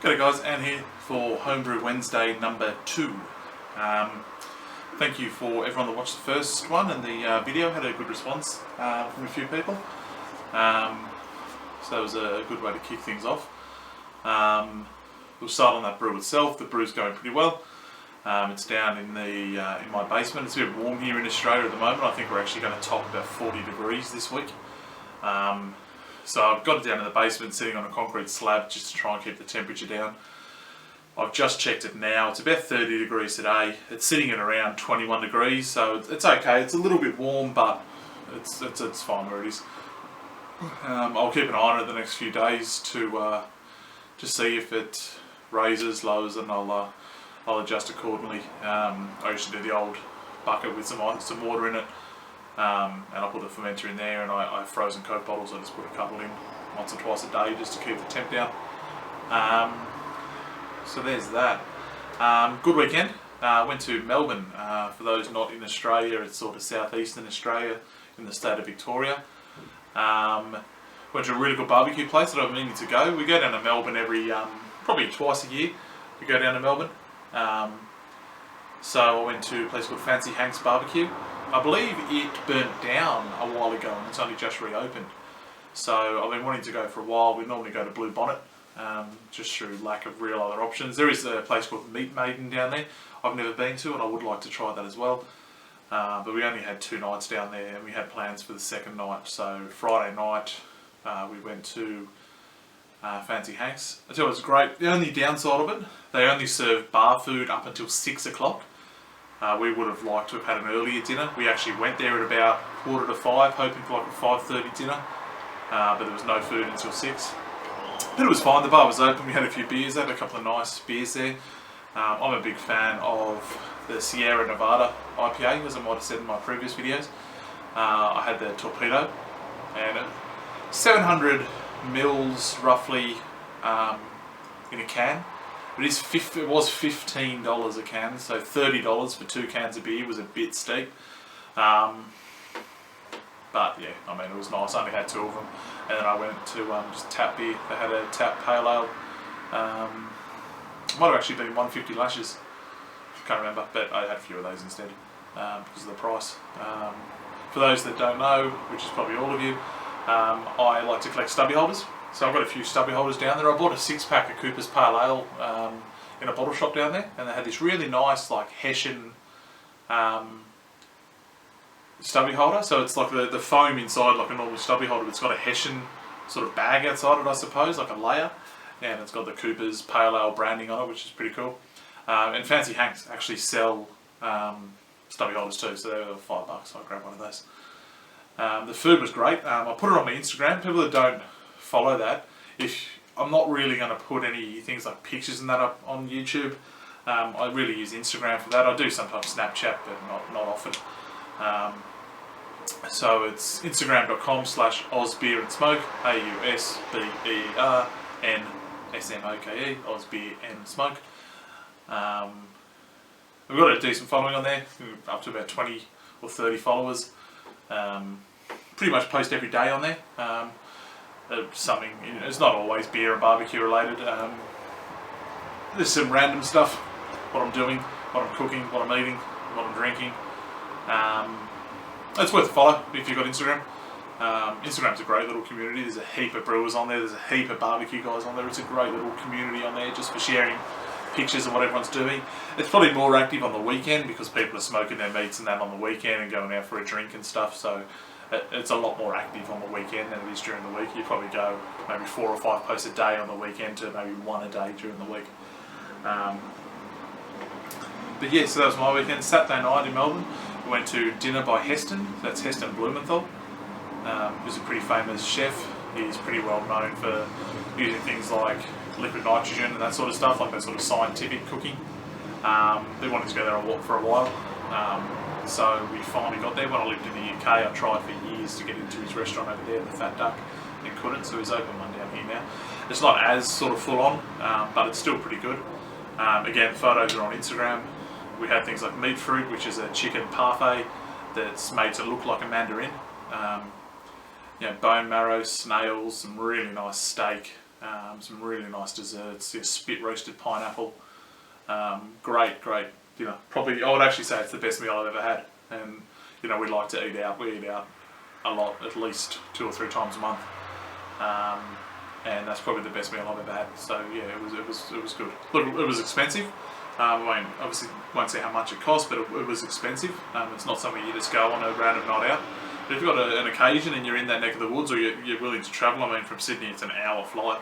G'day guys, Anne here for Homebrew Wednesday number 2. Thank you for everyone that watched the first one and the video. Had a good response from a few people. So that was a good way to kick things off. We'll start on that brew itself. The brew's going pretty well. It's down in the in my basement. It's a bit warm here in Australia at the moment. I think we're actually going to top about 40 degrees this week. So I've got it down in the basement, sitting on a concrete slab just to try and keep the temperature down. I've just checked it now. It's about 30 degrees today. It's sitting at around 21 degrees, so it's okay. It's a little bit warm, but it's fine where it is. I'll keep an eye on it the next few days to see if it raises, lowers, and I'll adjust accordingly. I used to do the old bucket with some water in it. And I put a fermenter in there, and I have frozen Coke bottles. I just put a couple in once or twice a day just to keep the temp down. So there's that. Good weekend. Went to Melbourne. For those not in Australia, it's sort of southeastern Australia in the state of Victoria. Went to a really good barbecue place that I've been meaning to go. We go down to Melbourne every, probably twice a year. We go down to Melbourne. So I went to a place called Fancy Hank's Barbecue. I believe it burnt down a while ago and it's only just reopened. So I've been wanting to go for a while. We normally go to Blue Bonnet, just through lack of real other options. There is a place called Meat Maiden down there I've never been to, and I would like to try that as well. But we only had 2 nights down there, and we had plans for the second night. So Friday night we went to Fancy Hank's. I tell you, it was great. The only downside of it, they only serve bar food up until 6 o'clock. We would have liked to have had an earlier dinner. We actually went there at about 4:45, hoping for like a 5:30 dinner, but there was no food until 6. But it was fine. The bar was open. We had a few beers. I had a couple of nice beers there. I'm a big fan of the Sierra Nevada IPA, as I might have said in my previous videos. I had the Torpedo, and 700 mils roughly in a can. It was $15 a can, so $30 for 2 cans of beer was a bit steep. But yeah, I mean, it was nice. I only had 2 of them, and then I went to just tap beer. They had a tap pale ale. Might have actually been 150 lashes. Can't remember, but I had a few of those instead because of the price. For those that don't know, which is probably all of you, I like to collect stubby holders. So I've got a few stubby holders down there. I bought a 6-pack of Cooper's Pale Ale in a bottle shop down there, and they had this really nice, like, Hessian stubby holder. So it's like the foam inside, like a normal stubby holder, but it's got a Hessian sort of bag outside it, I suppose, like a layer, and it's got the Cooper's Pale Ale branding on it, which is pretty cool. And Fancy Hanks actually sell stubby holders too, so they were $5, so I grabbed one of those. The food was great. I put it on my Instagram. People that don't follow that, I'm not really going to put any things like pictures and that up on YouTube. I really use Instagram for that. I do sometimes Snapchat, but not often. So it's instagram.com/OzBeerAndSmoke, AUSBERNSMOKE, OzBeerAndSmoke. We've got a decent following on there, up to about 20 or 30 followers. Pretty much post every day on there. Something, it's not always beer and barbecue related. There's some random stuff, what I'm doing, what I'm cooking, what I'm eating, what I'm drinking. It's worth a follow if you've got Instagram. Instagram's a great little community. There's a heap of brewers on there. There's a heap of barbecue guys on there. It's a great little community on there just for sharing pictures of what everyone's doing. It's probably more active on the weekend because people are smoking their meats and that on the weekend and going out for a drink and stuff. So it's a lot more active on the weekend than it is during the week. You probably go maybe 4 or 5 posts a day on the weekend to maybe 1 a day during the week. But yeah, so that was my weekend. Saturday night in Melbourne, we went to dinner by Heston. That's Heston Blumenthal. Who's a pretty famous chef. He's pretty well known for using things like liquid nitrogen and that sort of stuff, like that sort of scientific cooking. They wanted to go there for a while. So we finally got there. When I lived in the UK, I tried for years to get into his restaurant over there, the Fat Duck, and couldn't, so he's open one down here now. It's not as sort of full on, but it's still pretty good. Again, photos are on Instagram. We had things like meat fruit, which is a chicken parfait that's made to look like a mandarin. Bone marrow, snails, some really nice steak, some really nice desserts, spit roasted pineapple. Great dinner. Probably, I would actually say it's the best meal I've ever had. And we like to eat out. We eat out a lot, at least 2 or 3 times a month. And that's probably the best meal I've ever had. So yeah, it was good. Look, it was expensive. Obviously won't say how much it cost, but it was expensive. It's not something you just go on a random night out. But if you've got an occasion and you're in that neck of the woods, or you're willing to travel, from Sydney it's an hour flight.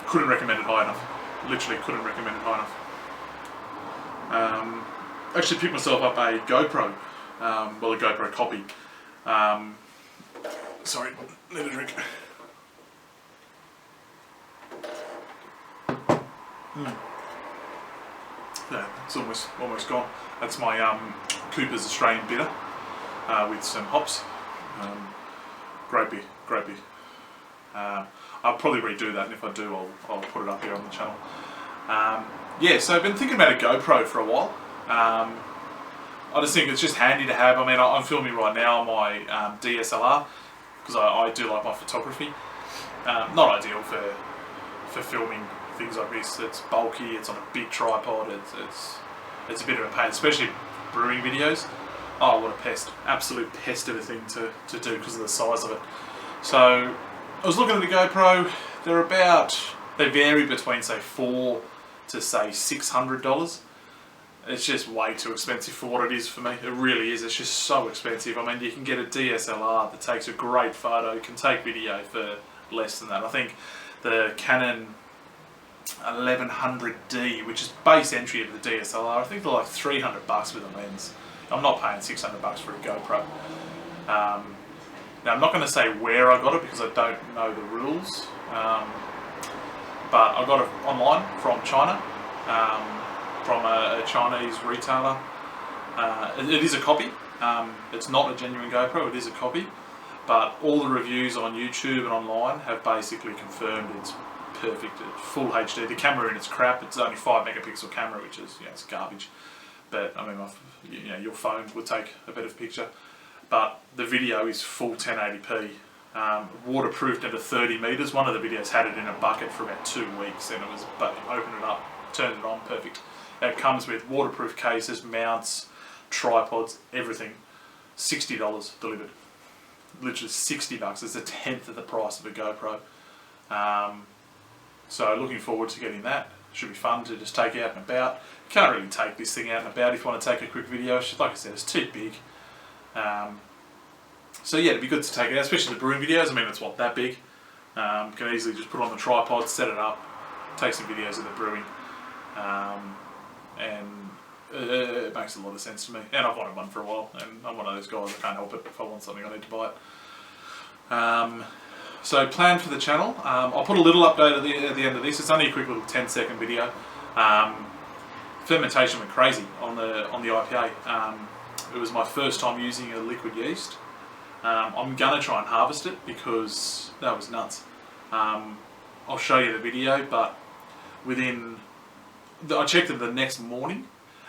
Couldn't recommend it high enough. Literally couldn't recommend it high enough. Actually picked myself up a GoPro, a GoPro copy. Sorry, need a drink. Yeah, it's almost gone. That's my Cooper's Australian bitter with some hops. Great beer. I'll probably redo that, and if I do, I'll put it up here on the channel. Yeah, so I've been thinking about a GoPro for a while. I just think it's just handy to have. I'm filming right now on my DSLR because I do like my photography. Not ideal for filming things like this. It's bulky. It's on a big tripod. It's a bit of a pain, especially brewing videos. Oh, what a pest! Absolute pest of a thing to do because of the size of it. So I was looking at the GoPro. They vary between say $400 to say $600. It's just way too expensive for what it is for me. It really is. It's just so expensive. You can get a DSLR that takes a great photo, can take video for less than that. I think the Canon 1100D, which is base entry of the DSLR, I think they're like $300 with a lens. I'm not paying $600 for a GoPro. Now I'm not going to say where I got it because I don't know the rules, but I got it online from China, from a Chinese retailer. It is a copy. It's not a genuine GoPro, it is a copy, but all the reviews on YouTube and online have basically confirmed it's perfect. It's full HD. The camera in it's crap. It's only 5 megapixel camera, which is it's garbage. But your phone would take a better picture. But the video is full 1080p, waterproofed into 30 meters. One of the videos had it in a bucket for about 2 weeks, and opened it up, turned it on, perfect. It comes with waterproof cases, mounts, tripods, everything. $60 delivered. Literally $60. It's a tenth of the price of a GoPro. So looking forward to getting that. Should be fun to just take out and about. Can't really take this thing out and about if you want to take a quick video. Like I said, it's too big. So yeah, it'd be good to take it out, especially the brewing videos. It's that big. Can easily just put it on the tripod, set it up, take some videos of the brewing. And it makes a lot of sense to me. And I've wanted one for a while, and I'm one of those guys that can't help it. If I want something, I need to buy it. So plan for the channel. I'll put a little update at the end of this. It's only a quick little 10-second video. Fermentation went crazy on the IPA. It was my first time using a liquid yeast. I'm gonna try and harvest it because that was nuts. I'll show you the video, but I checked it the next morning,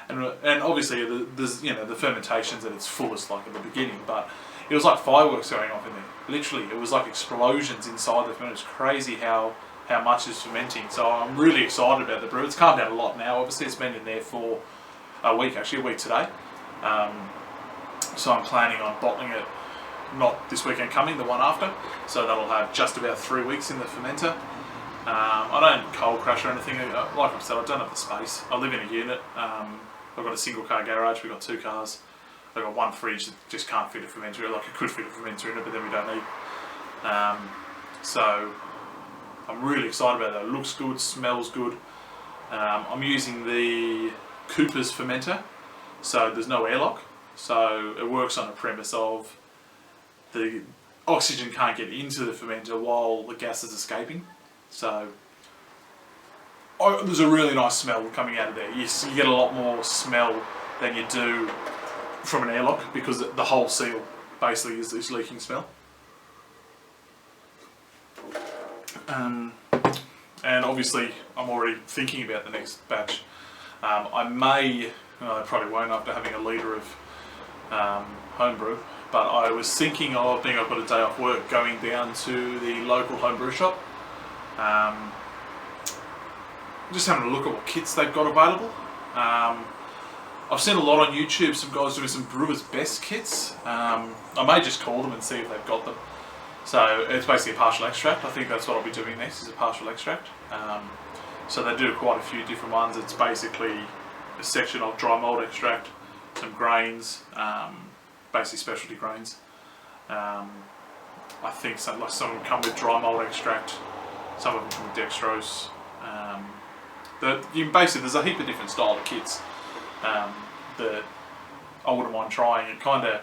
and obviously there's the fermentation's at its fullest like at the beginning, but it was like fireworks going off in there. Literally, it was like explosions inside the ferment. It's crazy how much is fermenting. So I'm really excited about the brew. It's calmed down a lot now. Obviously, it's been in there for a week today. So I'm planning on bottling it, not this weekend coming, the one after. So that'll have just about 3 weeks in the fermenter. I don't cold crush or anything. Like I said, I don't have the space. I live in a unit. I've got a single car garage. We've got 2 cars. I've got 1 fridge that just can't fit a fermenter. Like, it could fit a fermenter in it, but then we don't need. So I'm really excited about that. It looks good, smells good. I'm using the Cooper's fermenter, so there's no airlock. So it works on a premise of the oxygen can't get into the fermenter while the gas is escaping. So there's a really nice smell coming out of there. You get a lot more smell than you do from an airlock because the whole seal basically is this leaking smell. And obviously I'm already thinking about the next batch. I probably won't after having a litre of homebrew, but I was thinking of, being I've got a day off work, going down to the local homebrew shop Just having a look at what kits they've got available. I've seen a lot on YouTube, some guys doing some Brewer's Best kits. I may just call them and see if they've got them. So it's basically a partial extract. I think that's what I'll be doing next, is a partial extract. So they do quite a few different ones. It's basically a section of dry malt extract, some grains, basically specialty grains. I think some of them come with dry malt extract, some of them come with dextrose. Basically, there's a heap of different style of kits that I wouldn't mind trying. And kind of,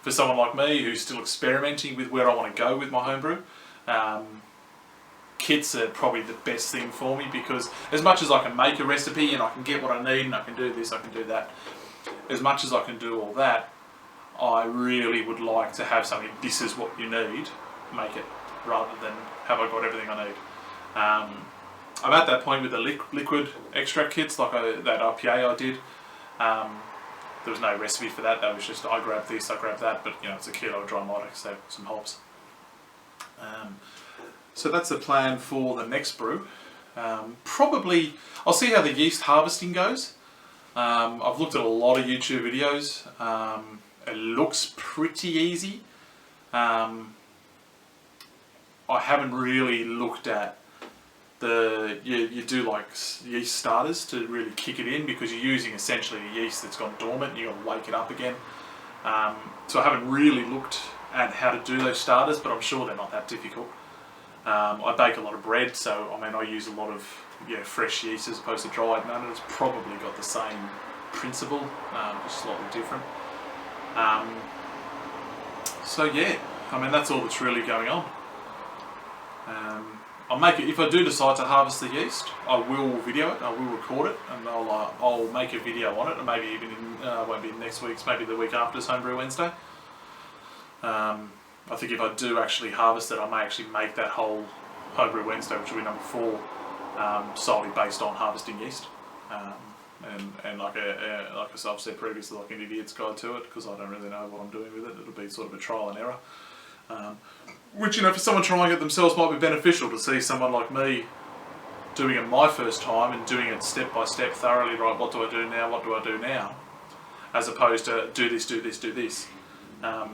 for someone like me who's still experimenting with where I want to go with my homebrew, kits are probably the best thing for me, because as much as I can make a recipe and I can get what I need and I can do this, I can do that, as much as I can do all that, I really would like to have something, this is what you need, make it, rather than have I got everything I need. I'm at that point with the liquid extract kits, like that IPA I did. There was no recipe for that. That was just, I grabbed this, I grabbed that, but you know, it's a kilo of dry malt, so some hops. So that's the plan for the next brew. Probably, I'll see how the yeast harvesting goes. I've looked at a lot of YouTube videos. It looks pretty easy. I haven't really looked at you do like yeast starters to really kick it in, because you're using essentially a yeast that's gone dormant and you've got to wake it up again. So I haven't really looked at how to do those starters, but I'm sure they're not that difficult. I bake a lot of bread, so I mean I use a lot of fresh yeast as opposed to dried, and it's probably got the same principle, just slightly different. So yeah, I mean that's all that's really going on. I'll make it, if I do decide to harvest the yeast, I will video it, I will record it, and I'll make a video on it, and maybe even won't be next week's, maybe the week after's Homebrew Wednesday. I think if I do actually harvest it, I may actually make that whole Homebrew Wednesday, which will be number 4, solely based on harvesting yeast. And like I've said previously, like an idiot's guide to it, because I don't really know what I'm doing with it. It'll be sort of a trial and error. Which, for someone trying it themselves might be beneficial, to see someone like me doing it my first time and doing it step by step thoroughly, right, what do I do now, what do I do now, as opposed to do this, do this, do this. I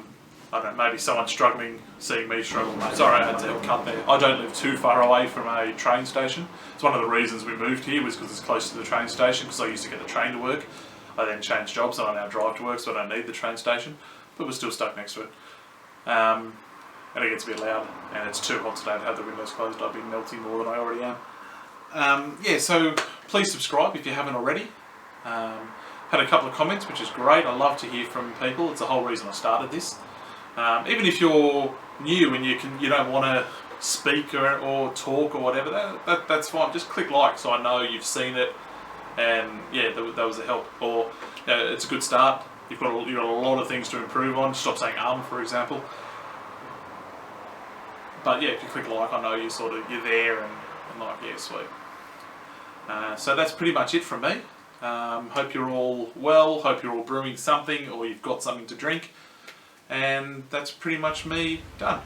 don't know, maybe someone struggling, seeing me struggle. Sorry, I had to cut there. I don't live too far away from a train station. It's one of the reasons we moved here, was because it's close to the train station, because I used to get the train to work. I then changed jobs and I now drive to work, so I don't need the train station, but we're still stuck next to it. And it gets a bit loud, and it's too hot today to have the windows closed. I've been melting more than I already am. Yeah, so please subscribe if you haven't already. Had a couple of comments, which is great. I love to hear from people. It's the whole reason I started this. Even if you're new and you don't want to speak or talk or whatever, that's fine. Just click like so I know you've seen it, and yeah, that was a help. Or it's a good start. You've got a lot of things to improve on. Stop saying for example. But yeah, if you click like, I know you're there and like, yeah, sweet. So that's pretty much it from me. Hope you're all well, hope you're all brewing something, or you've got something to drink. And that's pretty much me done.